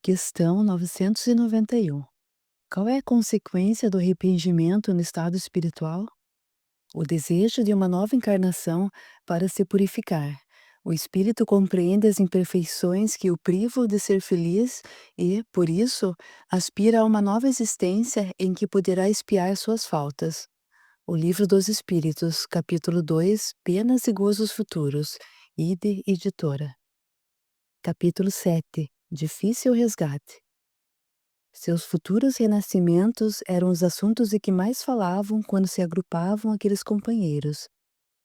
Questão 991. Qual é a consequência do arrependimento no estado espiritual? O desejo de uma nova encarnação para se purificar. O espírito compreende as imperfeições que o privam de ser feliz e, por isso, aspira a uma nova existência em que poderá expiar suas faltas. O Livro dos Espíritos, capítulo 2, Penas e Gozos Futuros. Ide Editora. Capítulo 7, Difícil Resgate. Seus futuros renascimentos eram os assuntos de que mais falavam quando se agrupavam aqueles companheiros.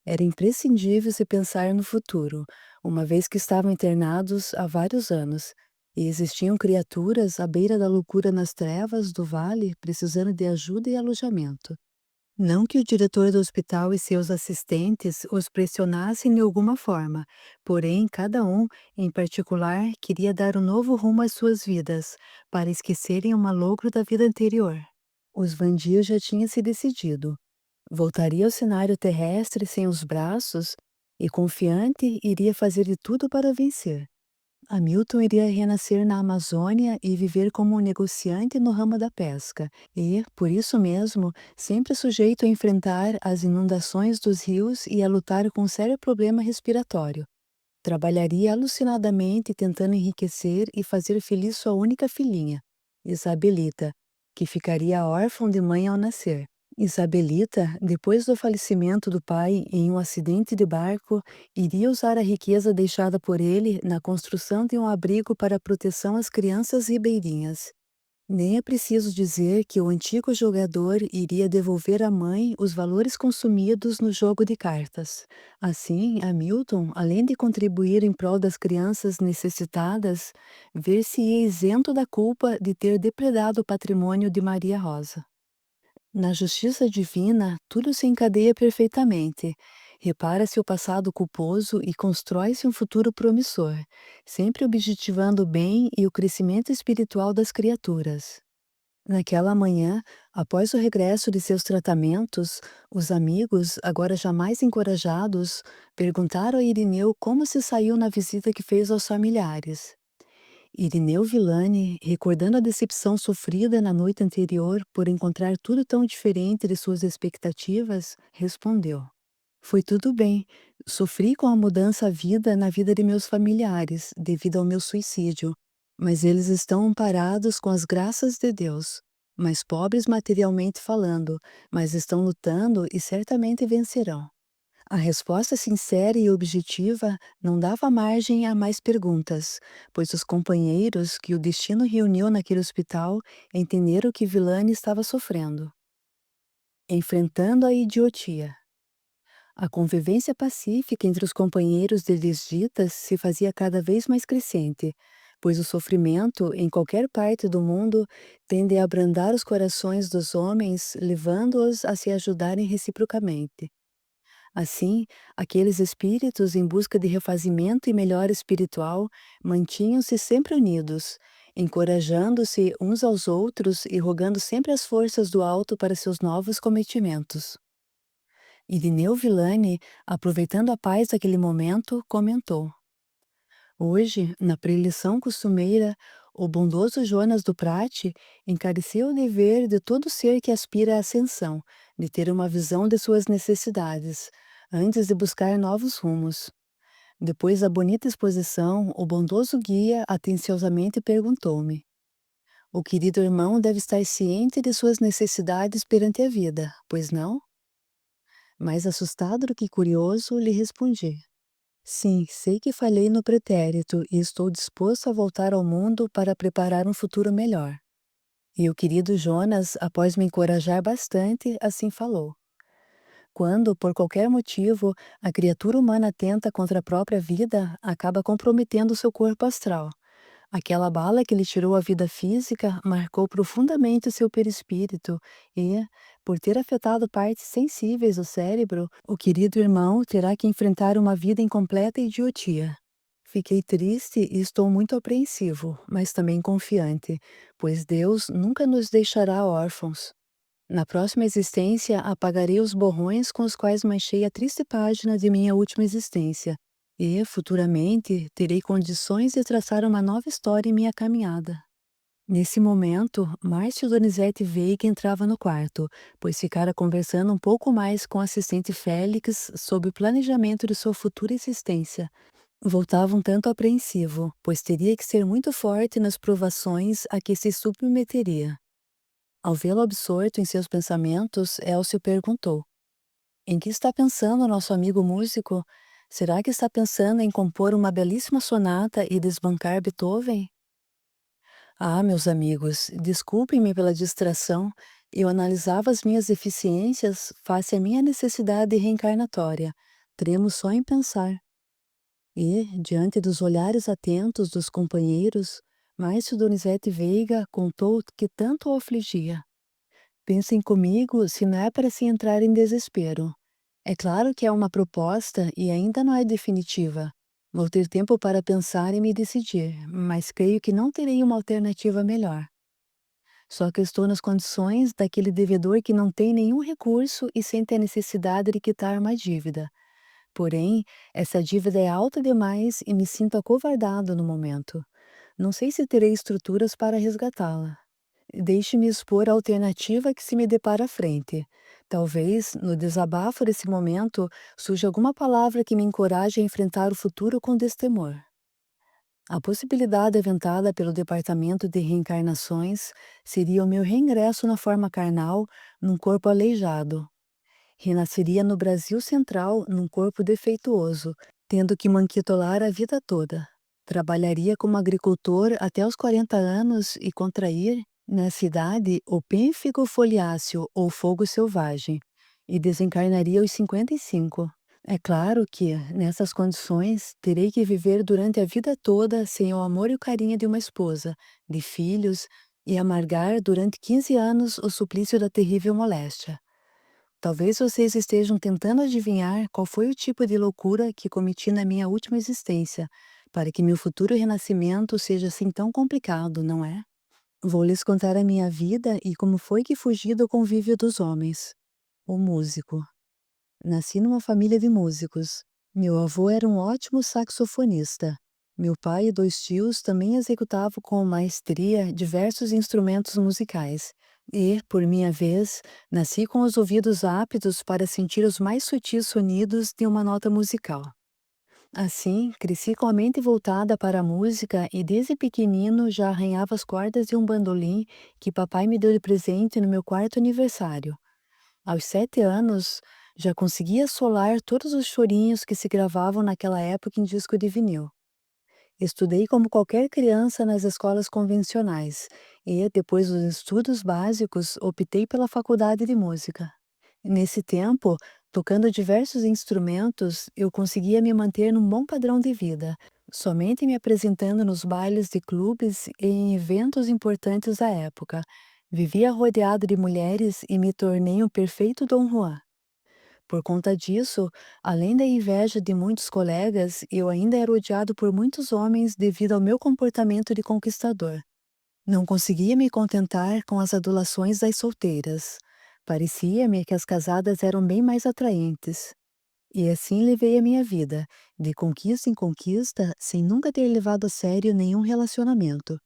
Era imprescindível se pensar no futuro, uma vez que estavam internados há vários anos, e existiam criaturas à beira da loucura nas trevas do vale precisando de ajuda e alojamento. Não que o diretor do hospital e seus assistentes os pressionassem de alguma forma, porém cada um, em particular, queria dar um novo rumo às suas vidas, para esquecerem o malogro da vida anterior. Os Vandil já tinha se decidido. Voltaria ao cenário terrestre sem os braços e, confiante, iria fazer de tudo para vencer. Hamilton iria renascer na Amazônia e viver como um negociante no ramo da pesca, e, por isso mesmo, sempre sujeito a enfrentar as inundações dos rios e a lutar com um sério problema respiratório. Trabalharia alucinadamente tentando enriquecer e fazer feliz sua única filhinha, Isabelita, que ficaria órfã de mãe ao nascer. Isabelita, depois do falecimento do pai em um acidente de barco, iria usar a riqueza deixada por ele na construção de um abrigo para proteção às crianças ribeirinhas. Nem é preciso dizer que o antigo jogador iria devolver à mãe os valores consumidos no jogo de cartas. Assim, Hamilton, além de contribuir em prol das crianças necessitadas, ver-se-ia isento da culpa de ter depredado o patrimônio de Maria Rosa. Na justiça divina, tudo se encadeia perfeitamente. Repara-se o passado culposo e constrói-se um futuro promissor, sempre objetivando o bem e o crescimento espiritual das criaturas. Naquela manhã, após o regresso de seus tratamentos, os amigos, agora jamais encorajados, perguntaram a Irineu como se saiu na visita que fez aos familiares. Irineu Villani, recordando a decepção sofrida na noite anterior por encontrar tudo tão diferente de suas expectativas, respondeu: Foi tudo bem. Sofri com a mudança à vida na vida de meus familiares, devido ao meu suicídio, mas eles estão amparados com as graças de Deus. Mais pobres materialmente falando, mas estão lutando e certamente vencerão. A resposta sincera e objetiva não dava margem a mais perguntas, pois os companheiros que o destino reuniu naquele hospital entenderam que Villani estava sofrendo. Enfrentando a idiotia. A convivência pacífica entre os companheiros de desditas se fazia cada vez mais crescente, pois o sofrimento, em qualquer parte do mundo, tende a abrandar os corações dos homens, levando-os a se ajudarem reciprocamente. Assim, aqueles espíritos em busca de refazimento e melhora espiritual mantinham-se sempre unidos, encorajando-se uns aos outros e rogando sempre as forças do alto para seus novos cometimentos. Irineu Villani, aproveitando a paz daquele momento, comentou: Hoje, na preleção costumeira, o bondoso Jonas do Prate encareceu o dever de todo ser que aspira à ascensão, de ter uma visão de suas necessidades, antes de buscar novos rumos. Depois da bonita exposição, o bondoso guia atenciosamente perguntou-me: O querido irmão deve estar ciente de suas necessidades perante a vida, pois não? Mais assustado do que curioso, lhe respondi: Sim, sei que falhei no pretérito e estou disposto a voltar ao mundo para preparar um futuro melhor. E o querido Jonas, após me encorajar bastante, assim falou: Quando, por qualquer motivo, a criatura humana tenta contra a própria vida, acaba comprometendo seu corpo astral. Aquela bala que lhe tirou a vida física marcou profundamente seu perispírito e, por ter afetado partes sensíveis do cérebro, o querido irmão terá que enfrentar uma vida em completa idiotia. Fiquei triste e estou muito apreensivo, mas também confiante, pois Deus nunca nos deixará órfãos. Na próxima existência, apagarei os borrões com os quais manchei a triste página de minha última existência, e, futuramente, terei condições de traçar uma nova história em minha caminhada. Nesse momento, Márcio Donizete Veiga entrava no quarto, pois ficara conversando um pouco mais com o assistente Félix sobre o planejamento de sua futura existência. Voltava um tanto apreensivo, pois teria que ser muito forte nas provações a que se submeteria. Ao vê-lo absorto em seus pensamentos, Elcio perguntou: Em que está pensando nosso amigo músico? Será que está pensando em compor uma belíssima sonata e desbancar Beethoven? Ah, meus amigos, desculpem-me pela distração. Eu analisava as minhas deficiências face à minha necessidade reencarnatória. Tremo só em pensar. E, diante dos olhares atentos dos companheiros, Márcio Donizete Veiga contou que tanto o afligia. Pensem comigo se não é para se entrar em desespero. É claro que é uma proposta e ainda não é definitiva. Vou ter tempo para pensar e me decidir, mas creio que não terei uma alternativa melhor. Só que eu estou nas condições daquele devedor que não tem nenhum recurso e sente a necessidade de quitar uma dívida. Porém, essa dívida é alta demais e me sinto acovardado no momento. Não sei se terei estruturas para resgatá-la. Deixe-me expor a alternativa que se me depara à frente. Talvez, no desabafo desse momento, surja alguma palavra que me encoraje a enfrentar o futuro com destemor. A possibilidade aventada pelo Departamento de Reencarnações seria o meu reingresso na forma carnal num corpo aleijado. Renasceria no Brasil Central num corpo defeituoso, tendo que manquitolar a vida toda. Trabalharia como agricultor até os 40 anos e contrair, nessa idade, o pênfigo foliáceo ou fogo selvagem, e desencarnaria aos 55. É claro que, nessas condições, terei que viver durante a vida toda sem o amor e o carinho de uma esposa, de filhos, e amargar durante 15 anos o suplício da terrível moléstia. Talvez vocês estejam tentando adivinhar qual foi o tipo de loucura que cometi na minha última existência, para que meu futuro renascimento seja assim tão complicado, não é? Vou lhes contar a minha vida e como foi que fugi do convívio dos homens. O músico. Nasci numa família de músicos. Meu avô era um ótimo saxofonista. Meu pai e dois tios também executavam com maestria diversos instrumentos musicais. E, por minha vez, nasci com os ouvidos aptos para sentir os mais sutis sonidos de uma nota musical. Assim, cresci com a mente voltada para a música e desde pequenino já arranhava as cordas de um bandolim que papai me deu de presente no meu quarto aniversário. Aos 7 anos, já conseguia solar todos os chorinhos que se gravavam naquela época em disco de vinil. Estudei como qualquer criança nas escolas convencionais e, depois dos estudos básicos, optei pela faculdade de música. Nesse tempo, tocando diversos instrumentos, eu conseguia me manter num bom padrão de vida, somente me apresentando nos bailes de clubes e em eventos importantes da época. Vivia rodeado de mulheres e me tornei um perfeito Dom Juan. Por conta disso, além da inveja de muitos colegas, eu ainda era odiado por muitos homens devido ao meu comportamento de conquistador. Não conseguia me contentar com as adulações das solteiras. Parecia-me que as casadas eram bem mais atraentes. E assim levei a minha vida, de conquista em conquista, sem nunca ter levado a sério nenhum relacionamento.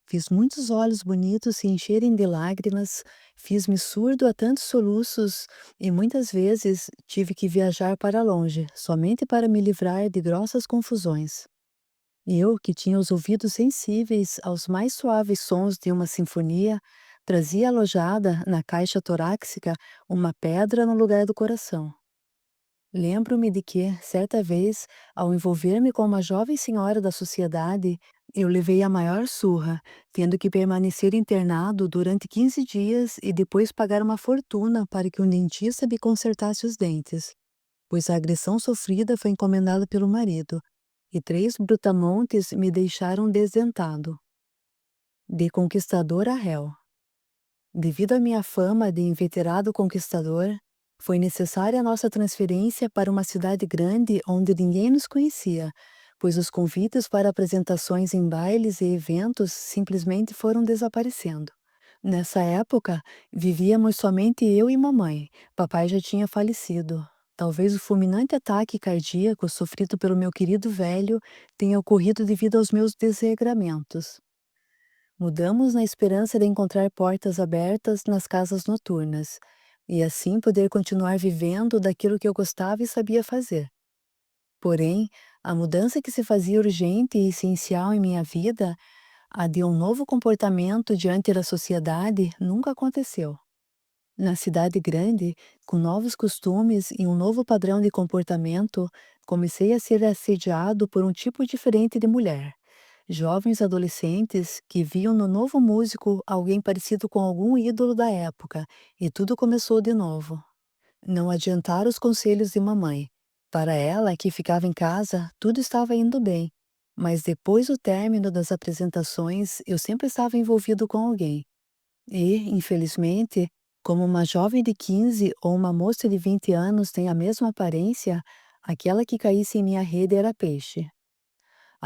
Fiz muitos olhos bonitos se encherem de lágrimas, fiz-me surdo a tantos soluços e muitas vezes tive que viajar para longe, somente para me livrar de grossas confusões. Eu, que tinha os ouvidos sensíveis aos mais suaves sons de uma sinfonia, trazia alojada na caixa torácica uma pedra no lugar do coração. Lembro-me de que, certa vez, ao envolver-me com uma jovem senhora da sociedade, eu levei a maior surra, tendo que permanecer internado durante 15 dias e depois pagar uma fortuna para que um dentista me consertasse os dentes, pois a agressão sofrida foi encomendada pelo marido, e 3 brutamontes me deixaram desdentado. De conquistador a réu. Devido à minha fama de inveterado conquistador, foi necessária a nossa transferência para uma cidade grande onde ninguém nos conhecia, pois os convites para apresentações em bailes e eventos simplesmente foram desaparecendo. Nessa época, vivíamos somente eu e mamãe. Papai já tinha falecido. Talvez o fulminante ataque cardíaco sofrido pelo meu querido velho tenha ocorrido devido aos meus desregramentos. Mudamos na esperança de encontrar portas abertas nas casas noturnas, e assim poder continuar vivendo daquilo que eu gostava e sabia fazer. Porém, a mudança que se fazia urgente e essencial em minha vida, a de um novo comportamento diante da sociedade, nunca aconteceu. Na cidade grande, com novos costumes e um novo padrão de comportamento, comecei a ser assediado por um tipo diferente de mulher. Jovens adolescentes que viam no novo músico alguém parecido com algum ídolo da época, e tudo começou de novo. Não adiantaram os conselhos de mamãe. Para ela, que ficava em casa, tudo estava indo bem. Mas depois do término das apresentações, eu sempre estava envolvido com alguém. E, infelizmente, como uma jovem de 15 ou uma moça de 20 anos tem a mesma aparência, aquela que caísse em minha rede era peixe.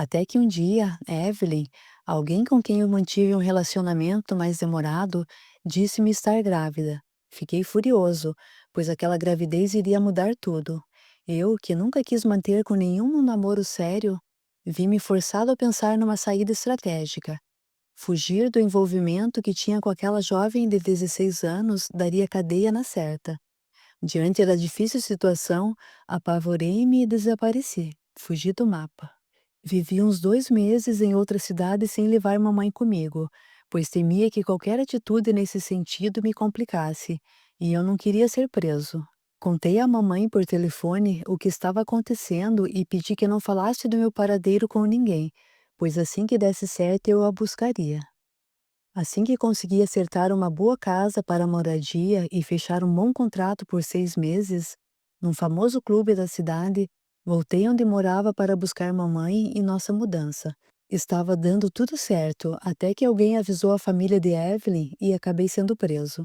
Até que um dia, Evelyn, alguém com quem eu mantive um relacionamento mais demorado, disse-me estar grávida. Fiquei furioso, pois aquela gravidez iria mudar tudo. Eu, que nunca quis manter com nenhum namoro sério, vi-me forçado a pensar numa saída estratégica. Fugir do envolvimento que tinha com aquela jovem de 16 anos daria cadeia na certa. Diante da difícil situação, apavorei-me e desapareci. Fugi do mapa. Vivi uns 2 meses em outra cidade sem levar mamãe comigo, pois temia que qualquer atitude nesse sentido me complicasse, e eu não queria ser preso. Contei à mamãe por telefone o que estava acontecendo e pedi que não falasse do meu paradeiro com ninguém, pois assim que desse certo eu a buscaria. Assim que consegui acertar uma boa casa para a moradia e fechar um bom contrato por 6 meses, num famoso clube da cidade, voltei onde morava para buscar mamãe e nossa mudança. Estava dando tudo certo, até que alguém avisou a família de Evelyn e acabei sendo preso.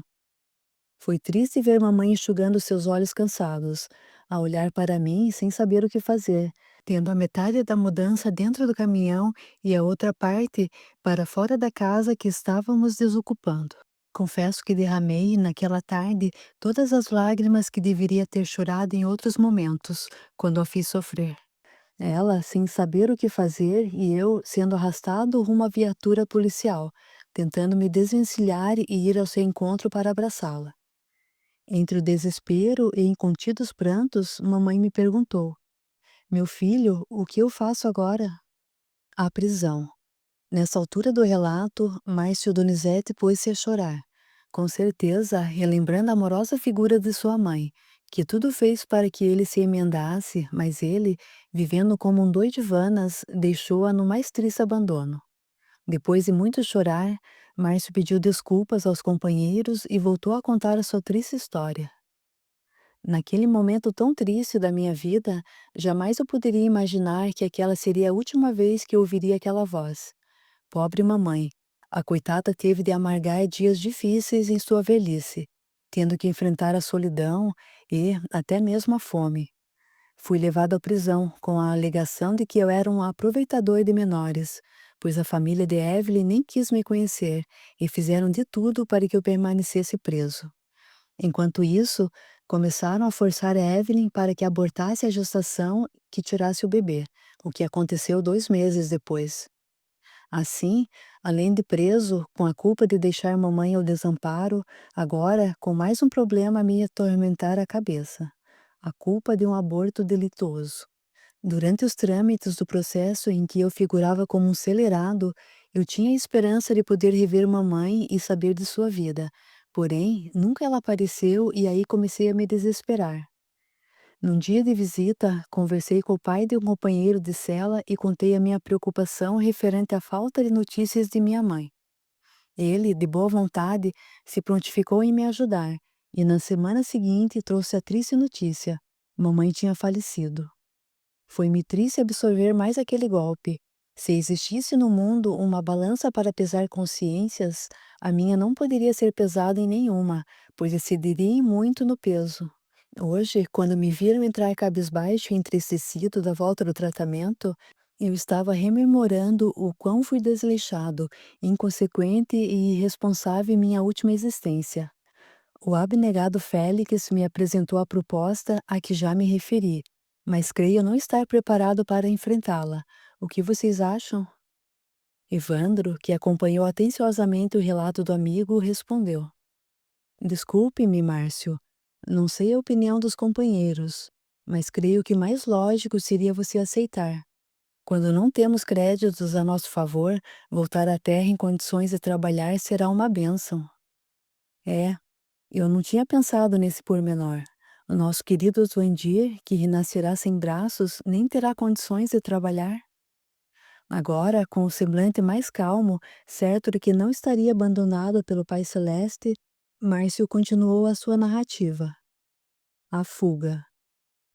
Foi triste ver mamãe enxugando seus olhos cansados, a olhar para mim sem saber o que fazer, tendo a metade da mudança dentro do caminhão e a outra parte para fora da casa que estávamos desocupando. Confesso que derramei, naquela tarde, todas as lágrimas que deveria ter chorado em outros momentos, quando a fiz sofrer. Ela, sem saber o que fazer, e eu sendo arrastado rumo à viatura policial, tentando me desvencilhar e ir ao seu encontro para abraçá-la. Entre o desespero e incontidos prantos, mamãe me perguntou: Meu filho, o que eu faço agora? A prisão. Nessa altura do relato, Márcio Donizete pôs-se a chorar, com certeza relembrando a amorosa figura de sua mãe, que tudo fez para que ele se emendasse, mas ele, vivendo como um doidivanas, deixou-a no mais triste abandono. Depois de muito chorar, Márcio pediu desculpas aos companheiros e voltou a contar a sua triste história. Naquele momento tão triste da minha vida, jamais eu poderia imaginar que aquela seria a última vez que eu ouviria aquela voz. Pobre mamãe, a coitada teve de amargar dias difíceis em sua velhice, tendo que enfrentar a solidão e até mesmo a fome. Fui levado à prisão com a alegação de que eu era um aproveitador de menores, pois a família de Evelyn nem quis me conhecer e fizeram de tudo para que eu permanecesse preso. Enquanto isso, começaram a forçar Evelyn para que abortasse a gestação que tirasse o bebê, o que aconteceu 2 meses depois. Assim, além de preso, com a culpa de deixar mamãe ao desamparo, agora com mais um problema a me atormentar a cabeça: a culpa de um aborto delituoso. Durante os trâmites do processo em que eu figurava como um celerado, eu tinha a esperança de poder rever mamãe e saber de sua vida. Porém, nunca ela apareceu e aí comecei a me desesperar. Num dia de visita, conversei com o pai de um companheiro de cela e contei a minha preocupação referente à falta de notícias de minha mãe. Ele, de boa vontade, se prontificou em me ajudar e na semana seguinte trouxe a triste notícia: mamãe tinha falecido. Foi-me triste absorver mais aquele golpe. Se existisse no mundo uma balança para pesar consciências, a minha não poderia ser pesada em nenhuma, pois excederia em muito no peso. Hoje, quando me viram entrar cabisbaixo e entristecido da volta do tratamento, eu estava rememorando o quão fui desleixado, inconsequente e irresponsável em minha última existência. O abnegado Félix me apresentou a proposta a que já me referi, mas creio não estar preparado para enfrentá-la. O que vocês acham? Evandro, que acompanhou atenciosamente o relato do amigo, respondeu: Desculpe-me, Márcio. Não sei a opinião dos companheiros, mas creio que mais lógico seria você aceitar. Quando não temos créditos a nosso favor, voltar à Terra em condições de trabalhar será uma bênção. É, eu não tinha pensado nesse pormenor. O nosso querido Zuendir, que renascerá sem braços, nem terá condições de trabalhar. Agora, com o semblante mais calmo, certo de que não estaria abandonado pelo Pai Celeste, Márcio continuou a sua narrativa. A fuga.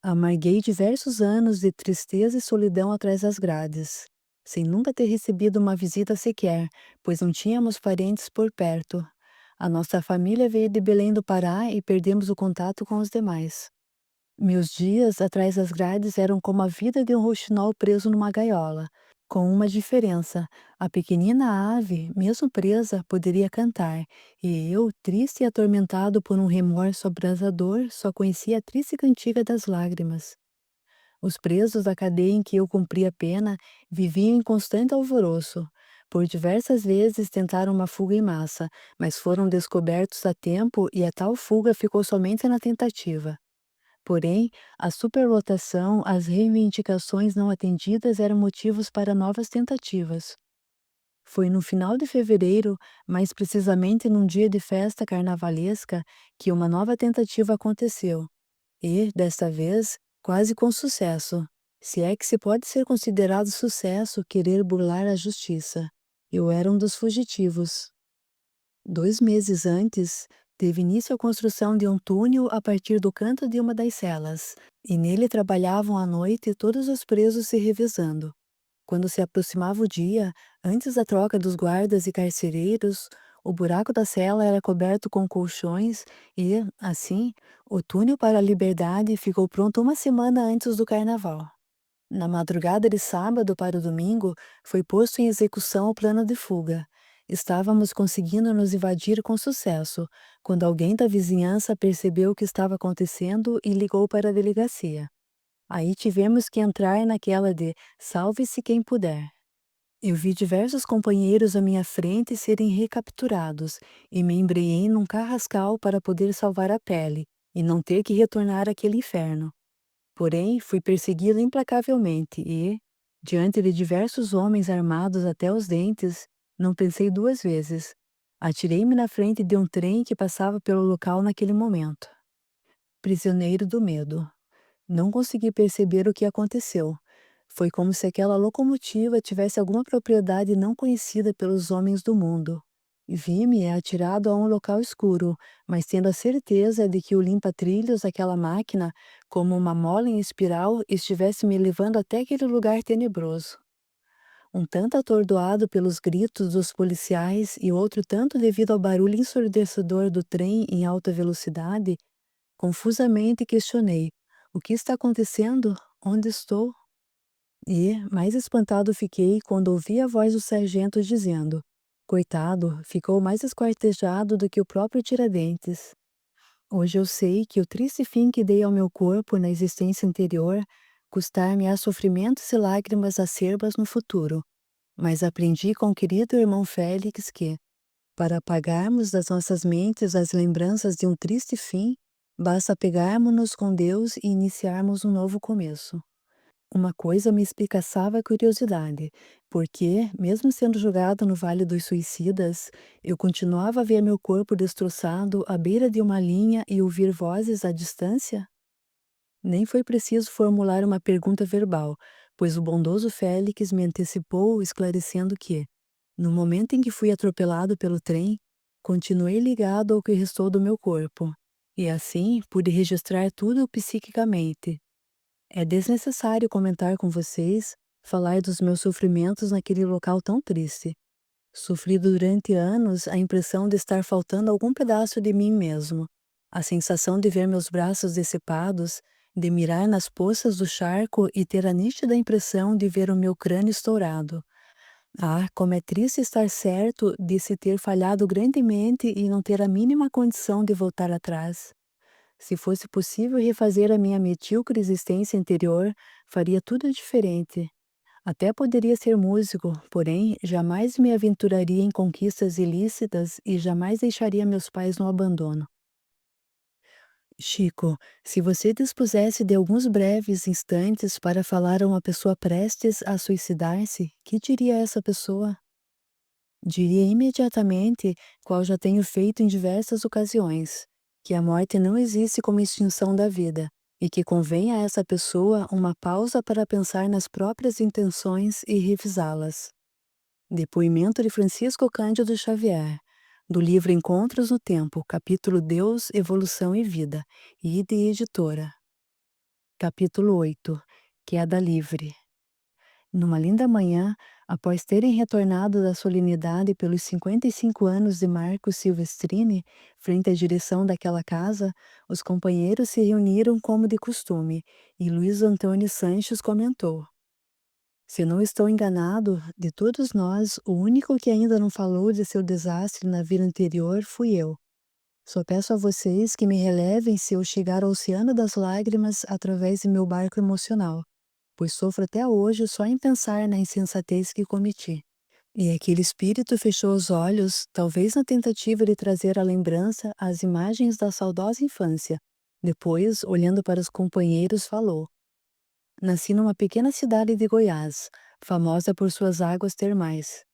Amarguei diversos anos de tristeza e solidão atrás das grades, sem nunca ter recebido uma visita sequer, pois não tínhamos parentes por perto. A nossa família veio de Belém do Pará e perdemos o contato com os demais. Meus dias atrás das grades eram como a vida de um rouxinol preso numa gaiola, com uma diferença: a pequenina ave, mesmo presa, poderia cantar, e eu, triste e atormentado por um remorso abrasador, só conhecia a triste cantiga das lágrimas. Os presos da cadeia em que eu cumpria pena viviam em constante alvoroço. Por diversas vezes tentaram uma fuga em massa, mas foram descobertos a tempo e a tal fuga ficou somente na tentativa. Porém, a superlotação, as reivindicações não atendidas eram motivos para novas tentativas. Foi no final de fevereiro, mais precisamente num dia de festa carnavalesca, que uma nova tentativa aconteceu. E, desta vez, quase com sucesso. Se é que se pode ser considerado sucesso querer burlar a justiça. Eu era um dos fugitivos. 2 meses antes, teve início a construção de um túnel a partir do canto de uma das celas, e nele trabalhavam à noite todos os presos se revezando. Quando se aproximava o dia, antes da troca dos guardas e carcereiros, o buraco da cela era coberto com colchões e, assim, o túnel para a liberdade ficou pronto uma semana antes do carnaval. Na madrugada de sábado para o domingo, foi posto em execução o plano de fuga. Estávamos conseguindo nos invadir com sucesso, quando alguém da vizinhança percebeu o que estava acontecendo e ligou para a delegacia. Aí tivemos que entrar naquela de salve-se quem puder. Eu vi diversos companheiros à minha frente serem recapturados e me embrenhei num carrascal para poder salvar a pele e não ter que retornar àquele inferno. Porém, fui perseguido implacavelmente e, diante de diversos homens armados até os dentes, não pensei 2 vezes. Atirei-me na frente de um trem que passava pelo local naquele momento. Prisioneiro do medo. Não consegui perceber o que aconteceu. Foi como se aquela locomotiva tivesse alguma propriedade não conhecida pelos homens do mundo. Vi-me atirado a um local escuro, mas tendo a certeza de que o limpa-trilhos daquela máquina, como uma mola em espiral, estivesse me levando até aquele lugar tenebroso. Um tanto atordoado pelos gritos dos policiais e outro tanto devido ao barulho ensurdecedor do trem em alta velocidade, confusamente questionei: o que está acontecendo? Onde estou? E, mais espantado fiquei quando ouvi a voz do sargento dizendo: Coitado, ficou mais esquartejado do que o próprio Tiradentes. Hoje eu sei que o triste fim que dei ao meu corpo na existência anterior custar-me-á sofrimentos e lágrimas acerbas no futuro, mas aprendi com o querido irmão Félix que, para apagarmos das nossas mentes as lembranças de um triste fim, basta pegarmos-nos com Deus e iniciarmos um novo começo. Uma coisa me espicaçava a curiosidade, porque, mesmo sendo jogado no Vale dos Suicidas, eu continuava a ver meu corpo destroçado à beira de uma linha e ouvir vozes à distância? Nem foi preciso formular uma pergunta verbal, pois o bondoso Félix me antecipou, esclarecendo que, no momento em que fui atropelado pelo trem, continuei ligado ao que restou do meu corpo, e assim pude registrar tudo psiquicamente. É desnecessário comentar com vocês, falar dos meus sofrimentos naquele local tão triste. Sofri durante anos a impressão de estar faltando algum pedaço de mim mesmo, a sensação de ver meus braços decepados, de mirar nas poças do charco e ter a nítida impressão de ver o meu crânio estourado. Ah, como é triste estar certo de se ter falhado grandemente e não ter a mínima condição de voltar atrás. Se fosse possível refazer a minha medíocre existência anterior, faria tudo diferente. Até poderia ser músico, porém jamais me aventuraria em conquistas ilícitas e jamais deixaria meus pais no abandono. Chico, se você dispusesse de alguns breves instantes para falar a uma pessoa prestes a suicidar-se, que diria essa pessoa? Diria imediatamente, qual já tenho feito em diversas ocasiões, que a morte não existe como extinção da vida, e que convém a essa pessoa uma pausa para pensar nas próprias intenções e revisá-las. Depoimento de Francisco Cândido Xavier, do livro Encontros no Tempo, capítulo Deus, Evolução e Vida, Ide Editora. Capítulo 8, Queda Livre. Numa linda manhã, após terem retornado da solenidade pelos 55 anos de Marco Silvestrini, frente à direção daquela casa, os companheiros se reuniram como de costume, e Luiz Antônio Sanches comentou: Se não estou enganado, de todos nós, o único que ainda não falou de seu desastre na vida anterior fui eu. Só peço a vocês que me relevem se eu chegar ao oceano das lágrimas através de meu barco emocional, pois sofro até hoje só em pensar na insensatez que cometi. E aquele espírito fechou os olhos, talvez na tentativa de trazer à lembrança as imagens da saudosa infância. Depois, olhando para os companheiros, falou: Nasci numa pequena cidade de Goiás, famosa por suas águas termais.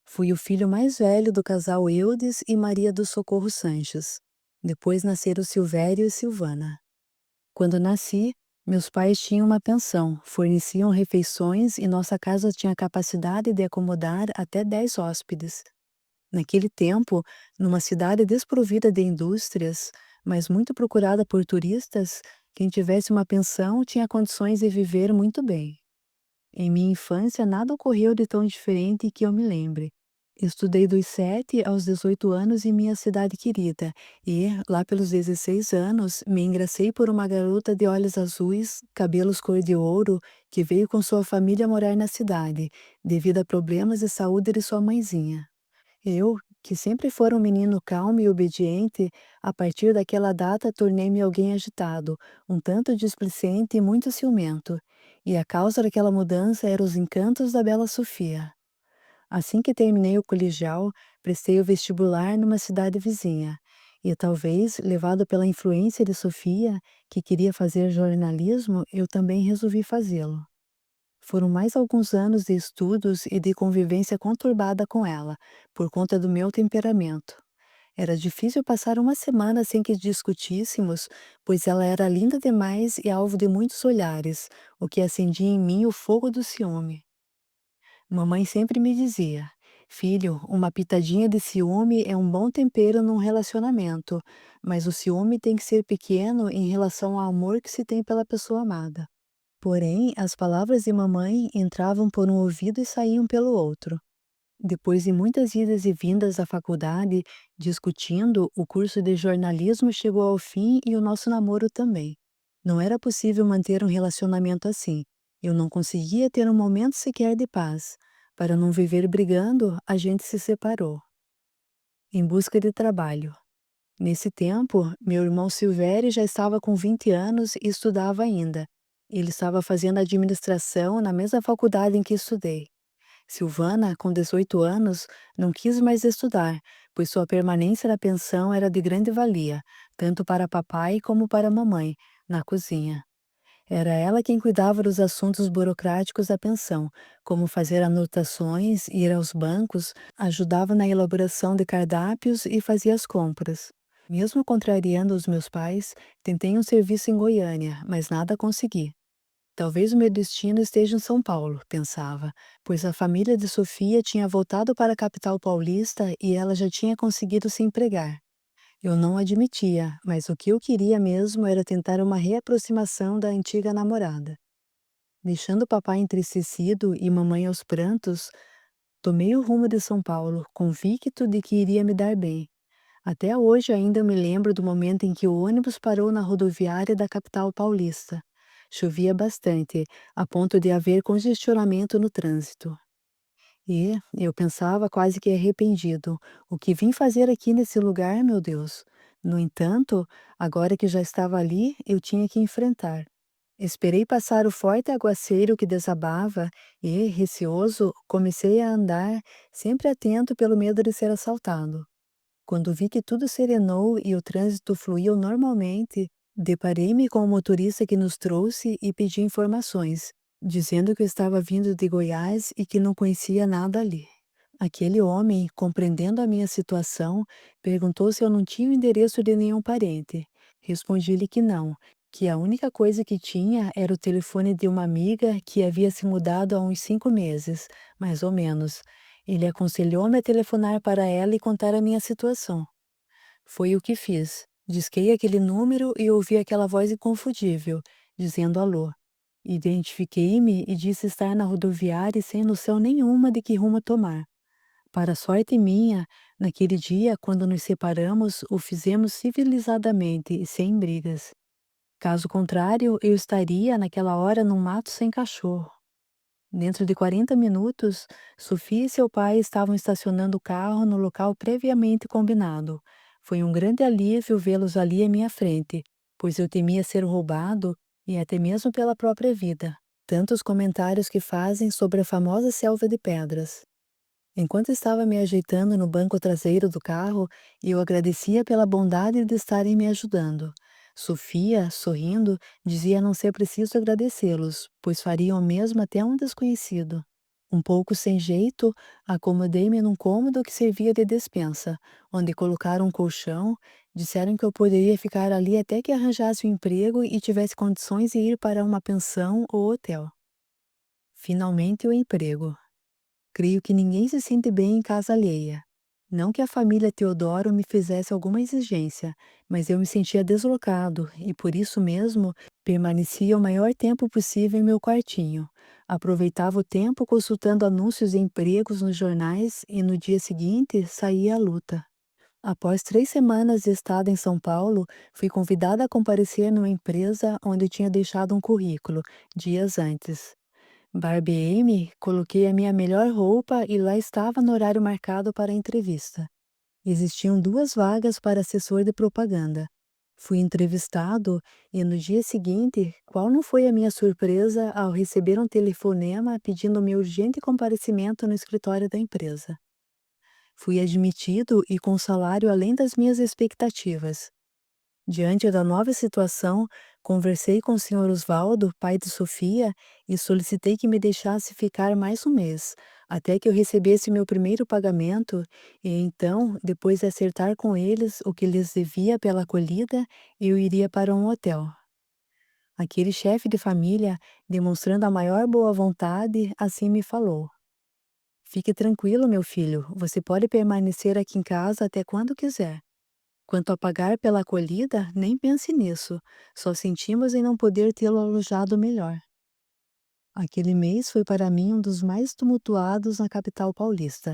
Fui o filho mais velho do casal Eudes e Maria do Socorro Sanches. Depois nasceram Silvério e Silvana. Quando nasci, meus pais tinham uma pensão, forneciam refeições e nossa casa tinha capacidade de acomodar até 10 hóspedes. Naquele tempo, numa cidade desprovida de indústrias, mas muito procurada por turistas, quem tivesse uma pensão tinha condições de viver muito bem. Em minha infância, nada ocorreu de tão diferente que eu me lembre. Estudei dos 7 aos 18 anos em minha cidade querida e, lá pelos 16 anos, me engracei por uma garota de olhos azuis, cabelos cor de ouro, que veio com sua família morar na cidade, devido a problemas de saúde de sua mãezinha. Eu, que sempre fora um menino calmo e obediente, a partir daquela data tornei-me alguém agitado, um tanto displicente e muito ciumento, e a causa daquela mudança eram os encantos da bela Sofia. Assim que terminei o colegial, prestei o vestibular numa cidade vizinha, e talvez, levado pela influência de Sofia, que queria fazer jornalismo, eu também resolvi fazê-lo. Foram mais alguns anos de estudos e de convivência conturbada com ela, por conta do meu temperamento. Era difícil passar uma semana sem que discutíssemos, pois ela era linda demais e alvo de muitos olhares, o que acendia em mim o fogo do ciúme. Mamãe sempre me dizia: Filho, uma pitadinha de ciúme é um bom tempero num relacionamento, mas o ciúme tem que ser pequeno em relação ao amor que se tem pela pessoa amada. Porém, as palavras de mamãe entravam por um ouvido e saíam pelo outro. Depois de muitas idas e vindas à faculdade, discutindo, o curso de jornalismo chegou ao fim e o nosso namoro também. Não era possível manter um relacionamento assim. Eu não conseguia ter um momento sequer de paz. Para não viver brigando, a gente se separou. Em busca de trabalho. Nesse tempo, meu irmão Silvério já estava com 20 anos e estudava ainda. Ele estava fazendo administração na mesma faculdade em que estudei. Silvana, com 18 anos, não quis mais estudar, pois sua permanência na pensão era de grande valia, tanto para papai como para mamãe, na cozinha. Era ela quem cuidava dos assuntos burocráticos da pensão, como fazer anotações, ir aos bancos, ajudava na elaboração de cardápios e fazia as compras. Mesmo contrariando os meus pais, tentei um serviço em Goiânia, mas nada consegui. Talvez o meu destino esteja em São Paulo, pensava, pois a família de Sofia tinha voltado para a capital paulista e ela já tinha conseguido se empregar. Eu não admitia, mas o que eu queria mesmo era tentar uma reaproximação da antiga namorada. Deixando papai entristecido e mamãe aos prantos, tomei o rumo de São Paulo, convicto de que iria me dar bem. Até hoje ainda me lembro do momento em que o ônibus parou na rodoviária da capital paulista. Chovia bastante, a ponto de haver congestionamento no trânsito. E eu pensava quase que arrependido. O que vim fazer aqui nesse lugar, meu Deus? No entanto, agora que já estava ali, eu tinha que enfrentar. Esperei passar o forte aguaceiro que desabava e, receoso, comecei a andar, sempre atento pelo medo de ser assaltado. Quando vi que tudo serenou e o trânsito fluiu normalmente, deparei-me com o motorista que nos trouxe e pedi informações, dizendo que eu estava vindo de Goiás e que não conhecia nada ali. Aquele homem, compreendendo a minha situação, perguntou se eu não tinha o endereço de nenhum parente. Respondi-lhe que não, que a única coisa que tinha era o telefone de uma amiga que havia se mudado há uns 5 meses, mais ou menos. Ele aconselhou-me a telefonar para ela e contar a minha situação. Foi o que fiz. Disquei aquele número e ouvi aquela voz inconfundível, dizendo alô. Identifiquei-me e disse estar na rodoviária e sem noção nenhuma de que rumo tomar. Para sorte minha, naquele dia, quando nos separamos, o fizemos civilizadamente e sem brigas. Caso contrário, eu estaria, naquela hora, num mato sem cachorro. Dentro de 40 minutos, Sofia e seu pai estavam estacionando o carro no local previamente combinado. Foi um grande alívio vê-los ali à minha frente, pois eu temia ser roubado e até mesmo pela própria vida. Tantos comentários que fazem sobre a famosa selva de pedras. Enquanto estava me ajeitando no banco traseiro do carro, eu agradecia pela bondade de estarem me ajudando. Sofia, sorrindo, dizia não ser preciso agradecê-los, pois fariam o mesmo até um desconhecido. Um pouco sem jeito, acomodei-me num cômodo que servia de despensa, onde colocaram um colchão, disseram que eu poderia ficar ali até que arranjasse um emprego e tivesse condições de ir para uma pensão ou hotel. Finalmente o emprego. Creio que ninguém se sente bem em casa alheia. Não que a família Teodoro me fizesse alguma exigência, mas eu me sentia deslocado e, por isso mesmo, permanecia o maior tempo possível em meu quartinho. Aproveitava o tempo consultando anúncios de empregos nos jornais e, no dia seguinte, saía à luta. Após 3 semanas de estada em São Paulo, fui convidada a comparecer numa empresa onde tinha deixado um currículo, dias antes. Barbeei-me, coloquei a minha melhor roupa e lá estava no horário marcado para a entrevista. Existiam 2 vagas para assessor de propaganda. Fui entrevistado e no dia seguinte, qual não foi a minha surpresa ao receber um telefonema pedindo meu urgente comparecimento no escritório da empresa. Fui admitido e com salário além das minhas expectativas. Diante da nova situação, conversei com o senhor Osvaldo, pai de Sofia, e solicitei que me deixasse ficar mais um mês, até que eu recebesse meu primeiro pagamento, e então, depois de acertar com eles o que lhes devia pela acolhida, eu iria para um hotel. Aquele chefe de família, demonstrando a maior boa vontade, assim me falou: Fique tranquilo, meu filho, você pode permanecer aqui em casa até quando quiser. Quanto a pagar pela acolhida, nem pense nisso. Só sentimos em não poder tê-lo alojado melhor. Aquele mês foi para mim um dos mais tumultuados na capital paulista.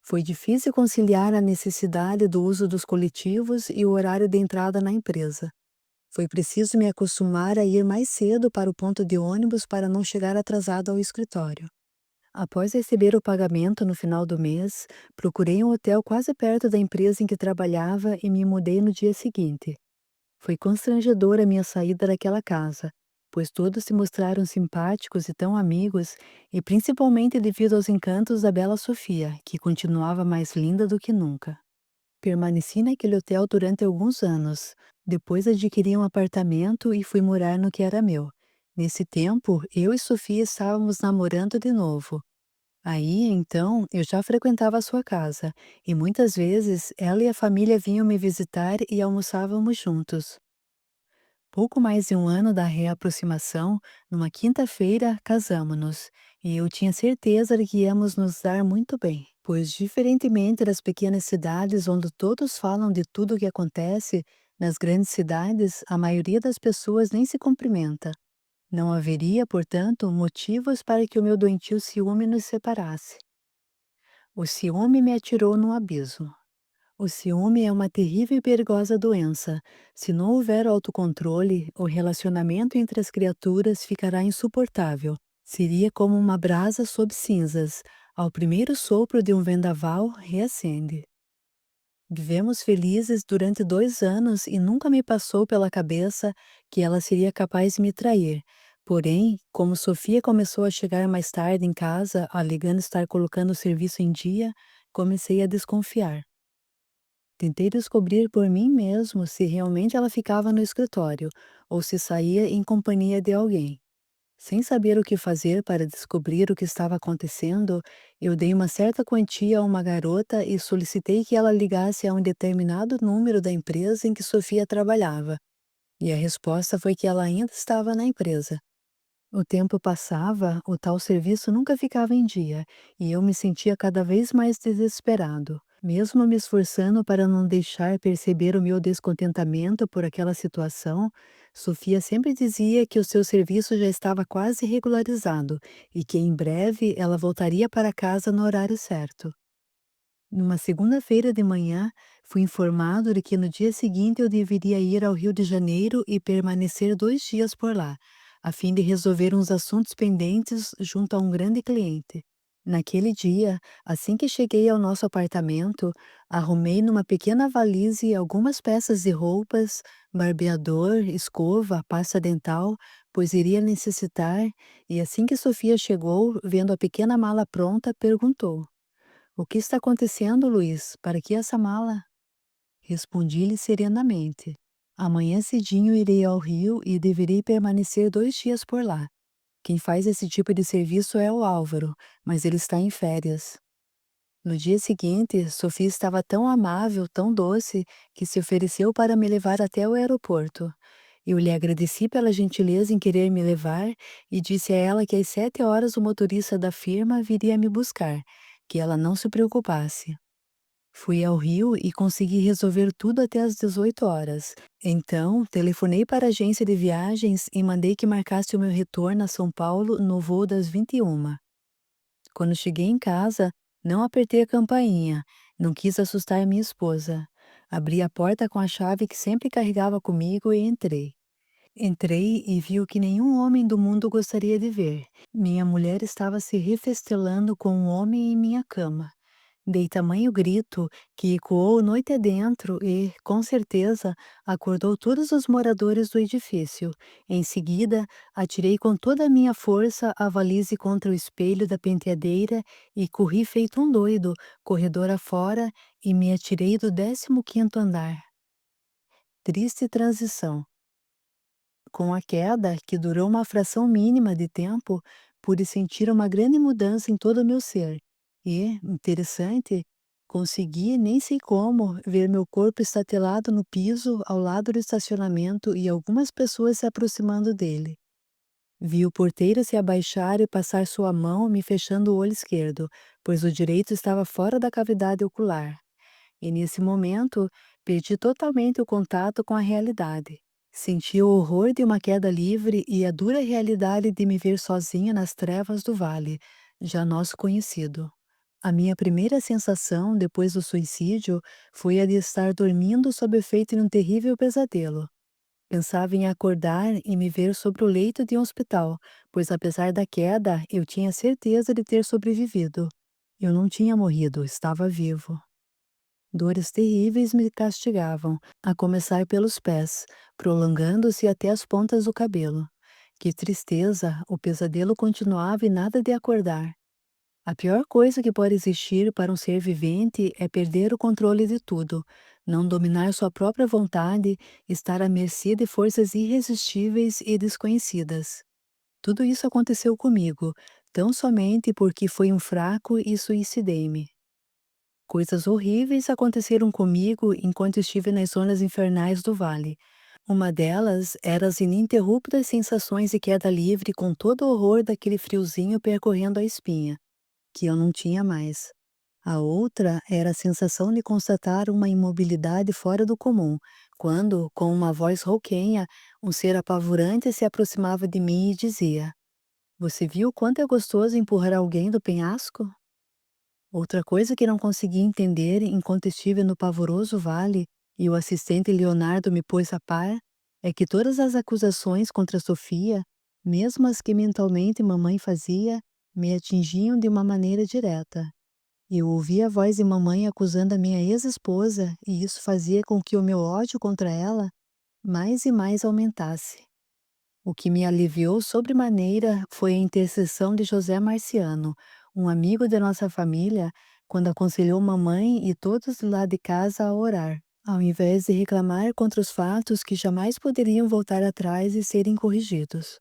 Foi difícil conciliar a necessidade do uso dos coletivos e o horário de entrada na empresa. Foi preciso me acostumar a ir mais cedo para o ponto de ônibus para não chegar atrasado ao escritório. Após receber o pagamento no final do mês, procurei um hotel quase perto da empresa em que trabalhava e me mudei no dia seguinte. Foi constrangedora a minha saída daquela casa, pois todos se mostraram simpáticos e tão amigos, e principalmente devido aos encantos da bela Sofia, que continuava mais linda do que nunca. Permaneci naquele hotel durante alguns anos. Depois adquiri um apartamento e fui morar no que era meu. Nesse tempo, eu e Sofia estávamos namorando de novo. Aí, então, eu já frequentava a sua casa, e muitas vezes ela e a família vinham me visitar e almoçávamos juntos. Pouco mais de um ano da reaproximação, numa quinta-feira, casamo-nos, e eu tinha certeza de que íamos nos dar muito bem, pois, diferentemente das pequenas cidades onde todos falam de tudo o que acontece, nas grandes cidades a maioria das pessoas nem se cumprimenta. Não haveria, portanto, motivos para que o meu doentio ciúme nos separasse. O ciúme me atirou num abismo. O ciúme é uma terrível e perigosa doença. Se não houver autocontrole, o relacionamento entre as criaturas ficará insuportável. Seria como uma brasa sob cinzas. Ao primeiro sopro de um vendaval, reacende. Vivemos felizes durante 2 anos e nunca me passou pela cabeça que ela seria capaz de me trair, Porém, como Sofia começou a chegar mais tarde em casa, alegando estar colocando o serviço em dia, comecei a desconfiar. Tentei descobrir por mim mesmo se realmente ela ficava no escritório ou se saía em companhia de alguém. Sem saber o que fazer para descobrir o que estava acontecendo, eu dei uma certa quantia a uma garota e solicitei que ela ligasse a um determinado número da empresa em que Sofia trabalhava. E a resposta foi que ela ainda estava na empresa. O tempo passava, o tal serviço nunca ficava em dia, e eu me sentia cada vez mais desesperado. Mesmo me esforçando para não deixar perceber o meu descontentamento por aquela situação, Sofia sempre dizia que o seu serviço já estava quase regularizado e que em breve ela voltaria para casa no horário certo. Numa segunda-feira de manhã, fui informado de que no dia seguinte eu deveria ir ao Rio de Janeiro e permanecer 2 dias por lá, a fim de resolver uns assuntos pendentes junto a um grande cliente. Naquele dia, assim que cheguei ao nosso apartamento, arrumei numa pequena valise algumas peças de roupas, barbeador, escova, pasta dental, pois iria necessitar, e assim que Sofia chegou, vendo a pequena mala pronta, perguntou: "O que está acontecendo, Luiz? Para que essa mala?" Respondi-lhe serenamente: "Amanhã cedinho irei ao Rio e deverei permanecer 2 dias por lá. Quem faz esse tipo de serviço é o Álvaro, mas ele está em férias." No dia seguinte, Sofia estava tão amável, tão doce, que se ofereceu para me levar até o aeroporto. Eu lhe agradeci pela gentileza em querer me levar e disse a ela que às 7 horas o motorista da firma viria me buscar, que ela não se preocupasse. Fui ao Rio e consegui resolver tudo até às 18 horas. Então, telefonei para a agência de viagens e mandei que marcasse o meu retorno a São Paulo no voo das 21. Quando cheguei em casa, não apertei a campainha, não quis assustar minha esposa. Abri a porta com a chave que sempre carregava comigo e entrei. Entrei e vi o que nenhum homem do mundo gostaria de ver. Minha mulher estava se refestelando com um homem em minha cama. Dei tamanho grito que ecoou noite adentro e, com certeza, acordou todos os moradores do edifício. Em seguida, atirei com toda a minha força a valise contra o espelho da penteadeira e corri feito um doido, corredor afora, e me atirei do 15º andar. Triste transição. Com a queda, que durou uma fração mínima de tempo, pude sentir uma grande mudança em todo o meu ser. E, interessante, consegui, nem sei como, ver meu corpo estatelado no piso ao lado do estacionamento e algumas pessoas se aproximando dele. Vi o porteiro se abaixar e passar sua mão me fechando o olho esquerdo, pois o direito estava fora da cavidade ocular. E nesse momento, perdi totalmente o contato com a realidade. Senti o horror de uma queda livre e a dura realidade de me ver sozinha nas trevas do vale, já nosso conhecido. A minha primeira sensação depois do suicídio foi a de estar dormindo sob efeito de um terrível pesadelo. Pensava em acordar e me ver sobre o leito de um hospital, pois apesar da queda, eu tinha certeza de ter sobrevivido. Eu não tinha morrido, estava vivo. Dores terríveis me castigavam, a começar pelos pés, prolongando-se até as pontas do cabelo. Que tristeza, o pesadelo continuava e nada de acordar. A pior coisa que pode existir para um ser vivente é perder o controle de tudo, não dominar sua própria vontade, estar à mercê de forças irresistíveis e desconhecidas. Tudo isso aconteceu comigo, tão somente porque fui um fraco e suicidei-me. Coisas horríveis aconteceram comigo enquanto estive nas zonas infernais do vale. Uma delas era as ininterruptas sensações de queda livre com todo o horror daquele friozinho percorrendo a espinha, que eu não tinha mais. A outra era a sensação de constatar uma imobilidade fora do comum, quando, com uma voz rouquenha, um ser apavorante se aproximava de mim e dizia: "Você viu quanto é gostoso empurrar alguém do penhasco?" Outra coisa que não consegui entender enquanto estive no pavoroso vale e o assistente Leonardo me pôs a par é que todas as acusações contra Sofia, mesmo as que mentalmente mamãe fazia, me atingiam de uma maneira direta. Eu ouvia a voz de mamãe acusando a minha ex-esposa e isso fazia com que o meu ódio contra ela mais e mais aumentasse. O que me aliviou sobremaneira foi a intercessão de José Marciano, um amigo de nossa família, quando aconselhou mamãe e todos lá de casa a orar, ao invés de reclamar contra os fatos que jamais poderiam voltar atrás e serem corrigidos.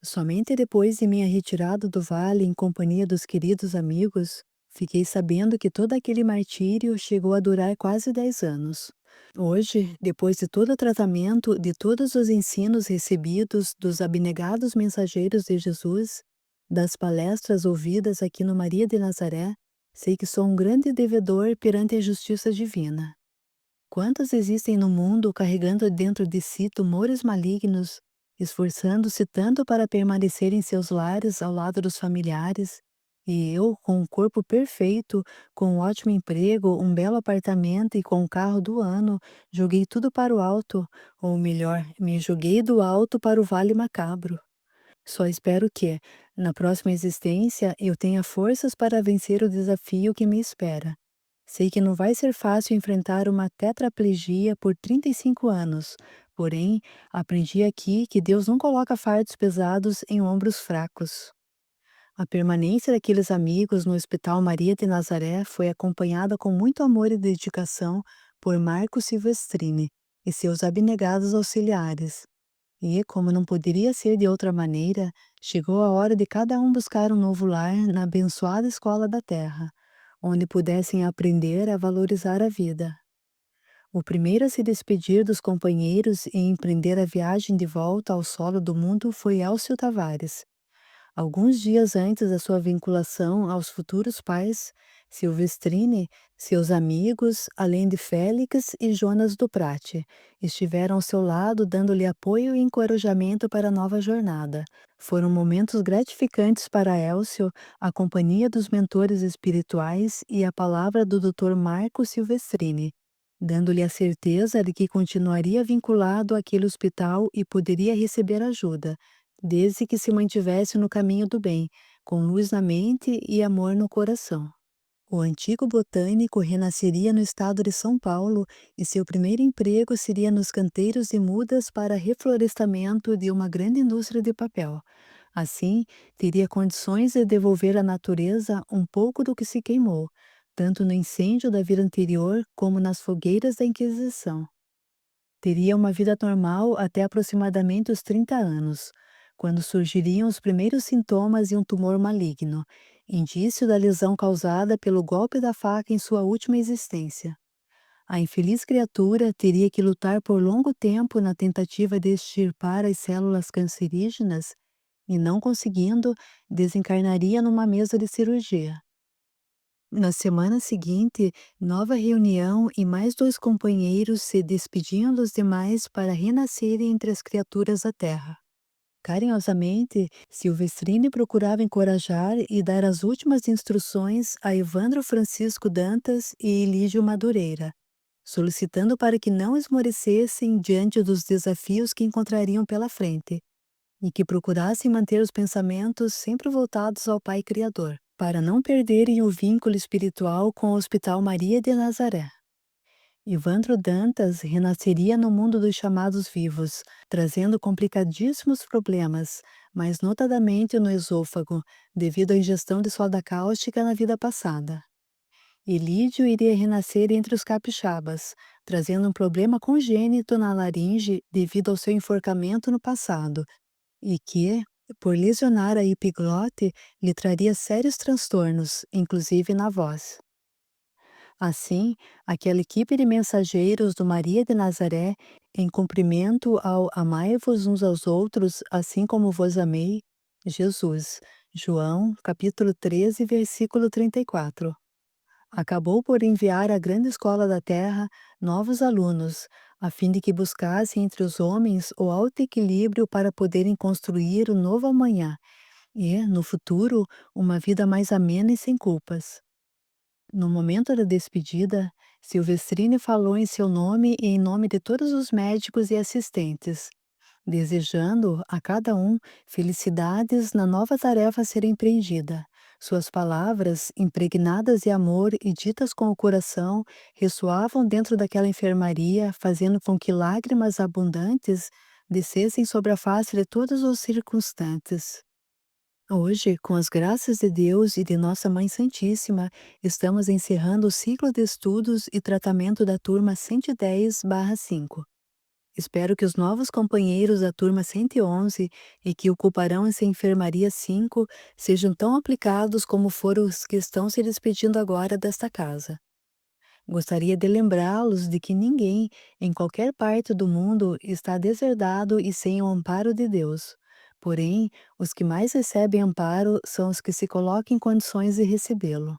Somente depois de minha retirada do vale em companhia dos queridos amigos, fiquei sabendo que todo aquele martírio chegou a durar quase 10 anos. Hoje, depois de todo o tratamento, de todos os ensinos recebidos dos abnegados mensageiros de Jesus, das palestras ouvidas aqui no Maria de Nazaré, sei que sou um grande devedor perante a justiça divina. Quantos existem no mundo carregando dentro de si tumores malignos, esforçando-se tanto para permanecer em seus lares ao lado dos familiares, e eu, com um corpo perfeito, com um ótimo emprego, um belo apartamento e com o carro do ano, joguei tudo para o alto, ou melhor, me joguei do alto para o vale macabro. Só espero que, na próxima existência, eu tenha forças para vencer o desafio que me espera. Sei que não vai ser fácil enfrentar uma tetraplegia por 35 anos, porém, aprendi aqui que Deus não coloca fardos pesados em ombros fracos. A permanência daqueles amigos no Hospital Maria de Nazaré foi acompanhada com muito amor e dedicação por Marco Silvestrini e seus abnegados auxiliares. E, como não poderia ser de outra maneira, chegou a hora de cada um buscar um novo lar na abençoada escola da terra, onde pudessem aprender a valorizar a vida. O primeiro a se despedir dos companheiros e empreender a viagem de volta ao solo do mundo foi Elcio Tavares. Alguns dias antes da sua vinculação aos futuros pais, Silvestrini, seus amigos, além de Félix e Jonas do Prate, estiveram ao seu lado dando-lhe apoio e encorajamento para a nova jornada. Foram momentos gratificantes para Elcio, a companhia dos mentores espirituais e a palavra do Dr. Marco Silvestrini, dando-lhe a certeza de que continuaria vinculado àquele hospital e poderia receber ajuda, desde que se mantivesse no caminho do bem, com luz na mente e amor no coração. O antigo botânico renasceria no estado de São Paulo e seu primeiro emprego seria nos canteiros de mudas para reflorestamento de uma grande indústria de papel. Assim, teria condições de devolver à natureza um pouco do que se queimou, tanto no incêndio da vida anterior como nas fogueiras da Inquisição. Teria uma vida normal até aproximadamente os 30 anos, quando surgiriam os primeiros sintomas de um tumor maligno, indício da lesão causada pelo golpe da faca em sua última existência. A infeliz criatura teria que lutar por longo tempo na tentativa de extirpar as células cancerígenas e, não conseguindo, desencarnaria numa mesa de cirurgia. Na semana seguinte, nova reunião e mais 2 companheiros se despediam dos demais para renascerem entre as criaturas da terra. Carinhosamente, Silvestrini procurava encorajar e dar as últimas instruções a Evandro Francisco Dantas e Elígio Madureira, solicitando para que não esmorecessem diante dos desafios que encontrariam pela frente e que procurassem manter os pensamentos sempre voltados ao Pai Criador, para não perderem o vínculo espiritual com o Hospital Maria de Nazaré. Ivandro Dantas renasceria no mundo dos chamados vivos, trazendo complicadíssimos problemas, mas notadamente no esôfago, devido à ingestão de soda cáustica na vida passada. Elídio iria renascer entre os capixabas, trazendo um problema congênito na laringe devido ao seu enforcamento no passado, e que, por lesionar a epiglote, lhe traria sérios transtornos, inclusive na voz. Assim, aquela equipe de mensageiros do Maria de Nazaré, em cumprimento ao amai-vos uns aos outros, assim como vos amei, Jesus, João, capítulo 13, versículo 34. Acabou por enviar à grande escola da terra novos alunos, a fim de que buscassem entre os homens o alto equilíbrio para poderem construir o novo amanhã e, no futuro, uma vida mais amena e sem culpas. No momento da despedida, Silvestrini falou em seu nome e em nome de todos os médicos e assistentes, desejando a cada um felicidades na nova tarefa a ser empreendida. Suas palavras, impregnadas de amor e ditas com o coração, ressoavam dentro daquela enfermaria, fazendo com que lágrimas abundantes descessem sobre a face de todos os circunstantes. Hoje, com as graças de Deus e de Nossa Mãe Santíssima, estamos encerrando o ciclo de estudos e tratamento da turma 110/5. Espero que os novos companheiros da turma 111 e que ocuparão essa enfermaria 5 sejam tão aplicados como foram os que estão se despedindo agora desta casa. Gostaria de lembrá-los de que ninguém, em qualquer parte do mundo, está deserdado e sem o amparo de Deus. Porém, os que mais recebem amparo são os que se colocam em condições de recebê-lo.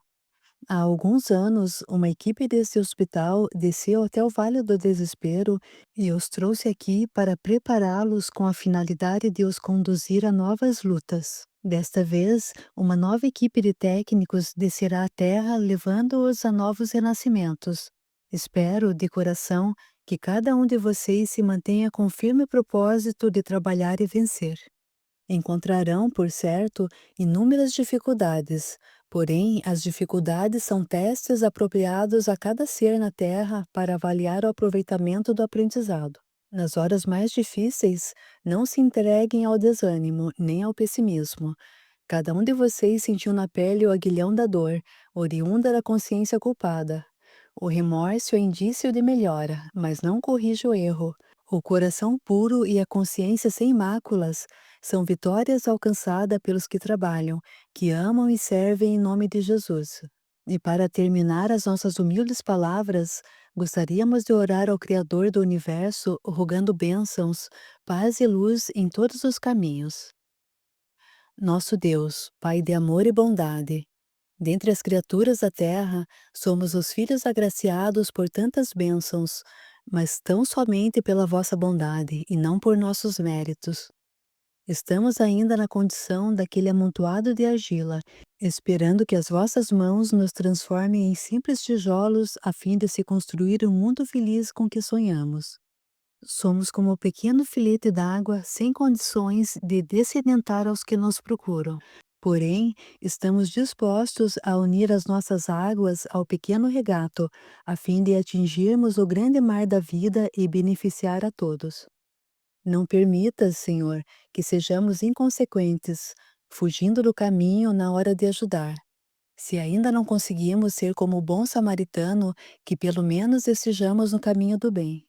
Há alguns anos, uma equipe desse hospital desceu até o Vale do Desespero e os trouxe aqui para prepará-los com a finalidade de os conduzir a novas lutas. Desta vez, uma nova equipe de técnicos descerá à Terra levando-os a novos renascimentos. Espero, de coração, que cada um de vocês se mantenha com o firme propósito de trabalhar e vencer. Encontrarão, por certo, inúmeras dificuldades, porém, as dificuldades são testes apropriados a cada ser na Terra para avaliar o aproveitamento do aprendizado. Nas horas mais difíceis, não se entreguem ao desânimo nem ao pessimismo. Cada um de vocês sentiu na pele o aguilhão da dor, oriunda da consciência culpada. O remorso é indício de melhora, mas não corrige o erro. O coração puro e a consciência sem máculas são vitórias alcançadas pelos que trabalham, que amam e servem em nome de Jesus. E para terminar as nossas humildes palavras, gostaríamos de orar ao Criador do Universo, rogando bênçãos, paz e luz em todos os caminhos. Nosso Deus, Pai de amor e bondade, dentre as criaturas da terra, somos os filhos agraciados por tantas bênçãos, mas tão somente pela vossa bondade e não por nossos méritos. Estamos ainda na condição daquele amontoado de argila, esperando que as vossas mãos nos transformem em simples tijolos a fim de se construir o mundo feliz com que sonhamos. Somos como o pequeno filete d'água sem condições de descedentar aos que nos procuram. Porém, estamos dispostos a unir as nossas águas ao pequeno regato, a fim de atingirmos o grande mar da vida e beneficiar a todos. Não permitas, Senhor, que sejamos inconsequentes, fugindo do caminho na hora de ajudar. Se ainda não conseguimos ser como o bom samaritano, que pelo menos estejamos no caminho do bem.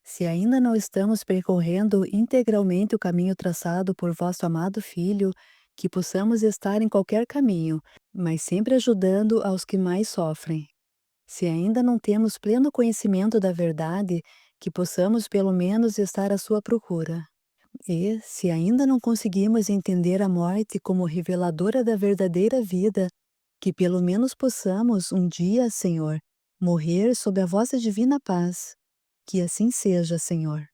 Se ainda não estamos percorrendo integralmente o caminho traçado por vosso amado Filho, que possamos estar em qualquer caminho, mas sempre ajudando aos que mais sofrem. Se ainda não temos pleno conhecimento da verdade, que possamos pelo menos estar à sua procura. E, se ainda não conseguimos entender a morte como reveladora da verdadeira vida, que pelo menos possamos um dia, Senhor, morrer sob a vossa divina paz. Que assim seja, Senhor.